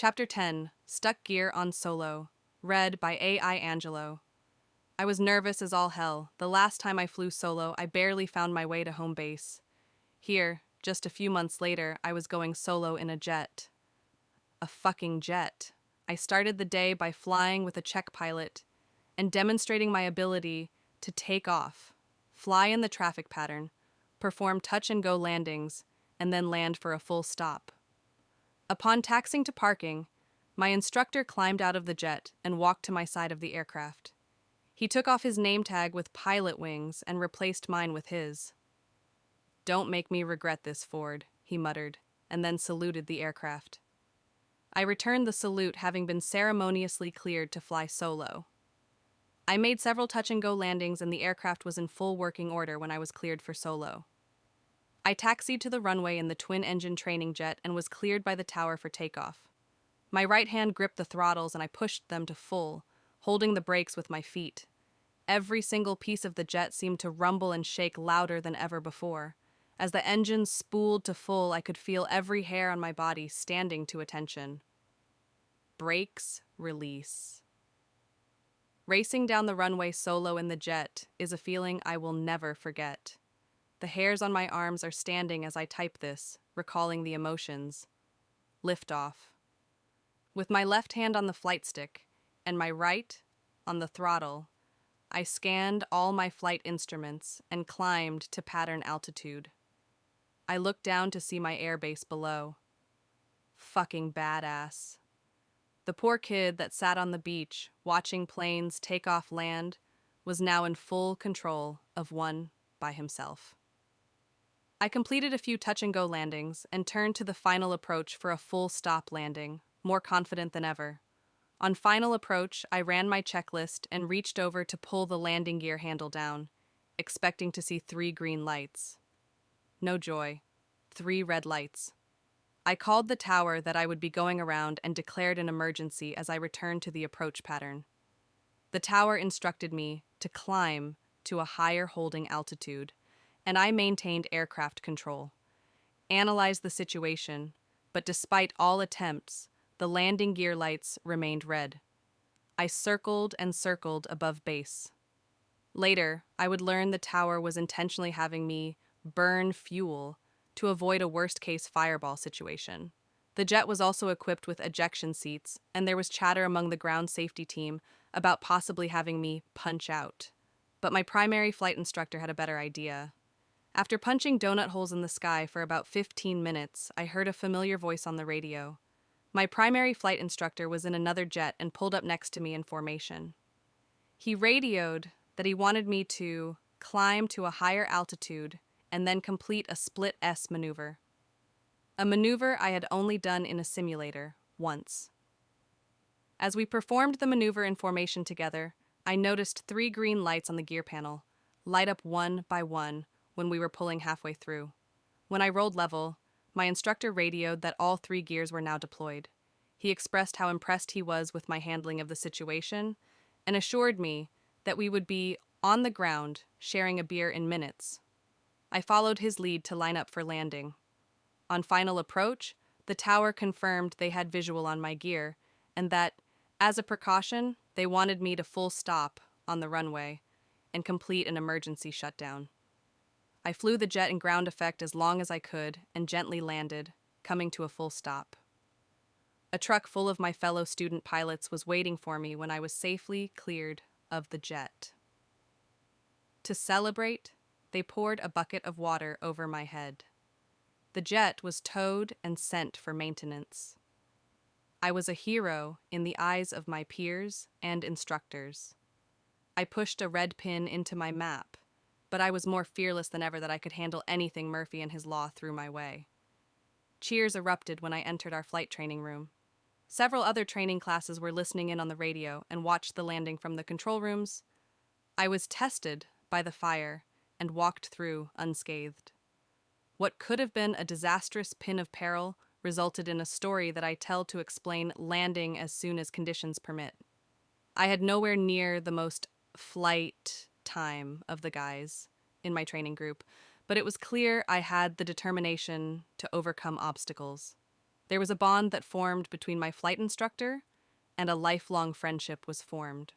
Chapter 10 Stuck Gear on Solo. Read by A.I. Angelo. I was nervous as all hell. The last time I flew solo, I barely found my way to home base. Here, just a few months later, I was going solo in a jet. A fucking jet. I started the day by flying with a check pilot and demonstrating my ability to take off, fly in the traffic pattern, perform touch and go landings, and then land for a full stop. Upon taxiing to parking, my instructor climbed out of the jet and walked to my side of the aircraft. He took off his name tag with pilot wings and replaced mine with his. "Don't make me regret this, Ford," he muttered, and then saluted the aircraft. I returned the salute, having been ceremoniously cleared to fly solo. I made several touch-and-go landings and the aircraft was in full working order when I was cleared for solo. I taxied to the runway in the twin-engine training jet and was cleared by the tower for takeoff. My right hand gripped the throttles and I pushed them to full, holding the brakes with my feet. Every single piece of the jet seemed to rumble and shake louder than ever before. As the engine spooled to full, I could feel every hair on my body standing to attention. Brakes, release. Racing down the runway solo in the jet is a feeling I will never forget. The hairs on my arms are standing as I type this, recalling the emotions. Liftoff. With my left hand on the flight stick and my right on the throttle, I scanned all my flight instruments and climbed to pattern altitude. I looked down to see my airbase below. Fucking badass. The poor kid that sat on the beach, watching planes take off land, was now in full control of one by himself. I completed a few touch-and-go landings and turned to the final approach for a full stop landing, more confident than ever. On final approach, I ran my checklist and reached over to pull the landing gear handle down, expecting to see 3 green lights. No joy. 3 red lights. I called the tower that I would be going around and declared an emergency as I returned to the approach pattern. The tower instructed me to climb to a higher holding altitude, and I maintained aircraft control. Analyzed the situation, but despite all attempts, the landing gear lights remained red. I circled and circled above base. Later, I would learn the tower was intentionally having me burn fuel to avoid a worst-case fireball situation. The jet was also equipped with ejection seats, and there was chatter among the ground safety team about possibly having me punch out. But my primary flight instructor had a better idea. After punching donut holes in the sky for about 15 minutes, I heard a familiar voice on the radio. My primary flight instructor was in another jet and pulled up next to me in formation. He radioed that he wanted me to climb to a higher altitude and then complete a split S maneuver. A maneuver I had only done in a simulator once. As we performed the maneuver in formation together, I noticed 3 green lights on the gear panel, light up one by one when we were pulling halfway through. When I rolled level, my instructor radioed that all 3 gears were now deployed. He expressed how impressed he was with my handling of the situation and assured me that we would be on the ground sharing a beer in minutes. I followed his lead to line up for landing. On final approach, the tower confirmed they had visual on my gear and that, as a precaution, they wanted me to full stop on the runway and complete an emergency shutdown. I flew the jet in ground effect as long as I could and gently landed, coming to a full stop. A truck full of my fellow student pilots was waiting for me when I was safely cleared of the jet. To celebrate, they poured a bucket of water over my head. The jet was towed and sent for maintenance. I was a hero in the eyes of my peers and instructors. I pushed a red pin into my map, but I was more fearless than ever that I could handle anything Murphy and his law threw my way. Cheers erupted when I entered our flight training room. Several other training classes were listening in on the radio and watched the landing from the control rooms. I was tested by the fire and walked through unscathed. What could have been a disastrous pin of peril resulted in a story that I tell to explain landing as soon as conditions permit. I had nowhere near the most flight time of the guys in my training group, but it was clear I had the determination to overcome obstacles. There was a bond that formed between my flight instructor, and a lifelong friendship was formed.